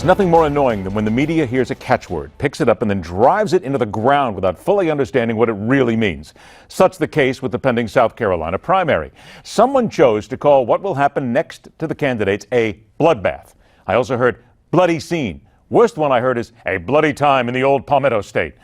There's nothing more annoying than when the media hears a catchword, picks it up, and then drives it into the ground without fully understanding what it really means. Such the case with the pending South Carolina primary. Someone chose to call what will happen next to the candidates a bloodbath. I also heard bloody scene. Worst one I heard is a bloody time in the old Palmetto State.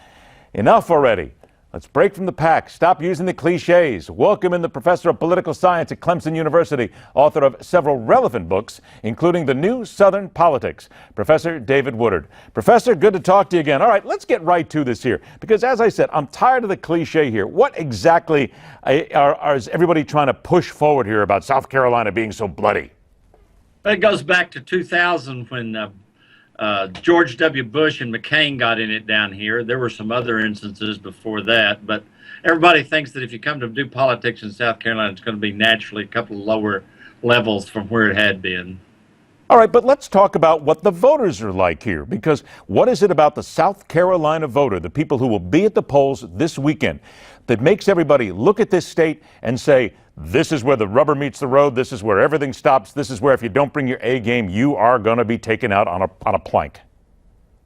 Enough already. Let's break from the pack. Stop using the cliches. Welcome in the professor of political science at Clemson University, author of several relevant books, including The New Southern Politics, Professor David Woodard. Professor, good to talk to you again. All right, let's get right to this here, because as I said, I'm tired of the cliche here. What exactly is everybody trying to push forward here about South Carolina being so bloody? It goes back to 2000 when George W. Bush and McCain got in it down here. There were some other instances before that, but everybody thinks that if you come to do politics in South Carolina, it's going to be naturally a couple of lower levels from where it had been. All right, but let's talk about what the voters are like here, because what is it about the South Carolina voter, the people who will be at the polls this weekend, that makes everybody look at this state and say, this is where the rubber meets the road, this is where everything stops, this is where if you don't bring your A game, you are going to be taken out on a plank?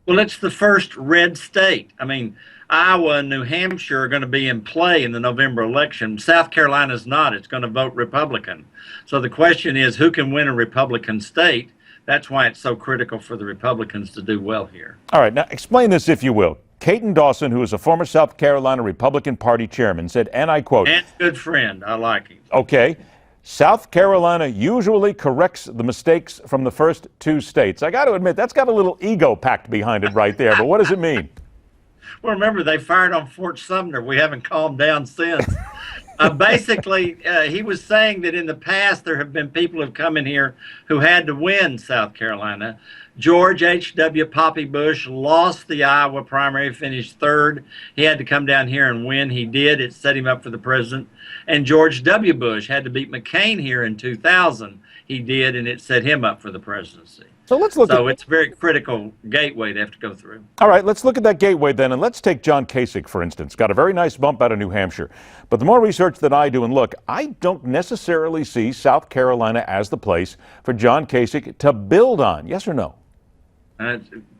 Well, it's the first red state. I mean, Iowa and New Hampshire are going to be in play in the November election. South Carolina's not. It's going to vote Republican. So the question is, who can win a Republican state? That's why it's so critical for the Republicans to do well here. All right, now explain this, if you will. Caton Dawson, who is a former South Carolina Republican Party chairman, said, and I quote, and good friend, I like him. Okay, South Carolina usually corrects the mistakes from the first two states. I got to admit, that's got a little ego packed behind it right there, but what does it mean? Well, remember, they fired on Fort Sumner. We haven't calmed down since. Basically, he was saying that in the past there have been people who have come in here who had to win South Carolina. George H.W. Poppy Bush lost the Iowa primary, finished third. He had to come down here and win. He did. It set him up for the president. And George W. Bush had to beat McCain here in 2000. He did, and it set him up for the presidency. So let's look. So it's a very critical gateway they have to go through. All right, let's look at that gateway then, and let's take John Kasich, for instance. Got a very nice bump out of New Hampshire. But the more research that I do and look, I don't necessarily see South Carolina as the place for John Kasich to build on. Yes or no?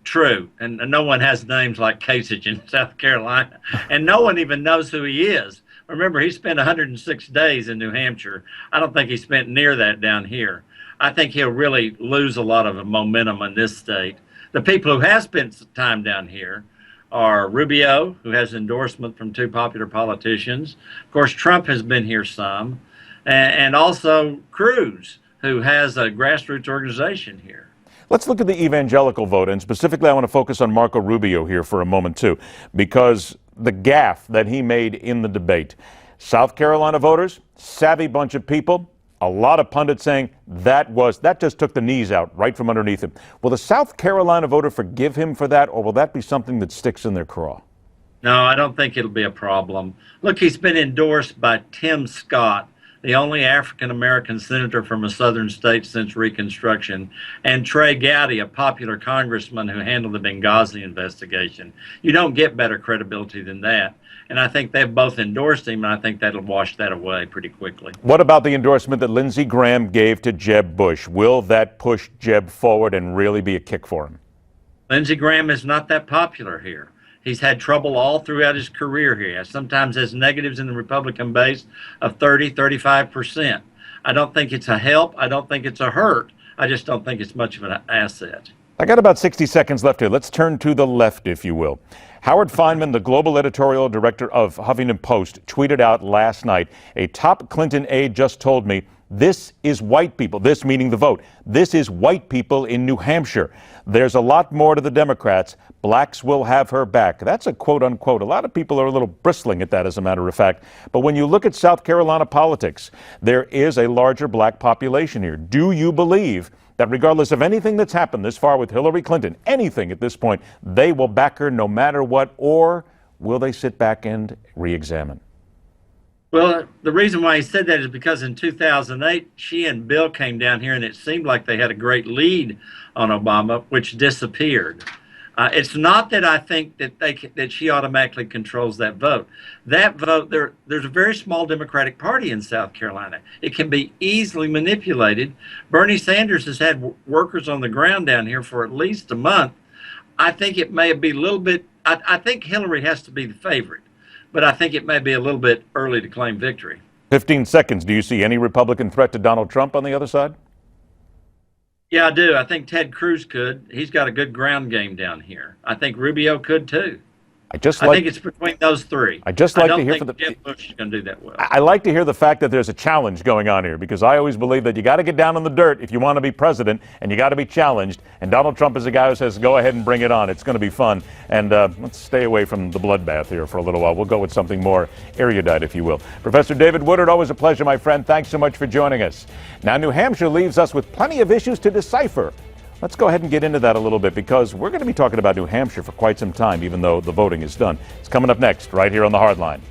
True. And no one has names like Kasich in South Carolina. And no one even knows who he is. Remember, he spent 106 days in New Hampshire. I don't think he spent near that down here. I think he'll really lose a lot of momentum in this state. The people who have spent time down here are Rubio, who has endorsement from two popular politicians. Of course, Trump has been here some. And also Cruz, who has a grassroots organization here. Let's look at the evangelical vote, and specifically I want to focus on Marco Rubio here for a moment too, because the gaffe that he made in the debate. South Carolina voters, savvy bunch of people, a lot of pundits saying that just took the knees out right from underneath him. Will the South Carolina voter forgive him for that, or will that be something that sticks in their craw? No, I don't think it'll be a problem. Look, he's been endorsed by Tim Scott, the only African-American senator from a southern state since Reconstruction, and Trey Gowdy, a popular congressman who handled the Benghazi investigation. You don't get better credibility than that. And I think they've both endorsed him, and I think that'll wash that away pretty quickly. What about the endorsement that Lindsey Graham gave to Jeb Bush? Will that push Jeb forward and really be a kick for him? Lindsey Graham is not that popular here. He's had trouble all throughout his career here. He sometimes has negatives in the Republican base of 30, 35%. I don't think it's a help. I don't think it's a hurt. I just don't think it's much of an asset. I got about 60 seconds left here. Let's turn to the left, if you will. Howard Fineman, the global editorial director of Huffington Post, tweeted out last night, a top Clinton aide just told me, this is white people, this meaning the vote. This is white people in New Hampshire. There's a lot more to the Democrats. Blacks will have her back. That's a quote unquote. A lot of people are a little bristling at that, as a matter of fact. But when you look at South Carolina politics, there is a larger black population here. Do you believe that regardless of anything that's happened this far with Hillary Clinton, anything at this point, they will back her no matter what, or will they sit back and re-examine? Well, the reason why he said that is because in 2008, she and Bill came down here and it seemed like they had a great lead on Obama, which disappeared. It's not that I think that that she automatically controls that vote. That vote, there's a very small Democratic Party in South Carolina. It can be easily manipulated. Bernie Sanders has had workers on the ground down here for at least a month. I think it may be a little bit. I think Hillary has to be the favorite, but I think it may be a little bit early to claim victory. 15 seconds. Do you see any Republican threat to Donald Trump on the other side? Yeah, I do. I think Ted Cruz could. He's got a good ground game down here. I think Rubio could too. I think it's between those three. I just like to hear from Jeb Bush is going to do that well. I like to hear the fact that there's a challenge going on here, because I always believe that you got to get down in the dirt if you want to be president, and you got to be challenged. And Donald Trump is a guy who says, go ahead and bring it on. It's going to be fun. And let's stay away from the bloodbath here for a little while. We'll go with something more erudite, if you will. Professor David Woodard, always a pleasure, my friend. Thanks so much for joining us. Now, New Hampshire leaves us with plenty of issues to decipher. Let's go ahead and get into that a little bit, because we're going to be talking about New Hampshire for quite some time, even though the voting is done. It's coming up next, right here on The Hard Line.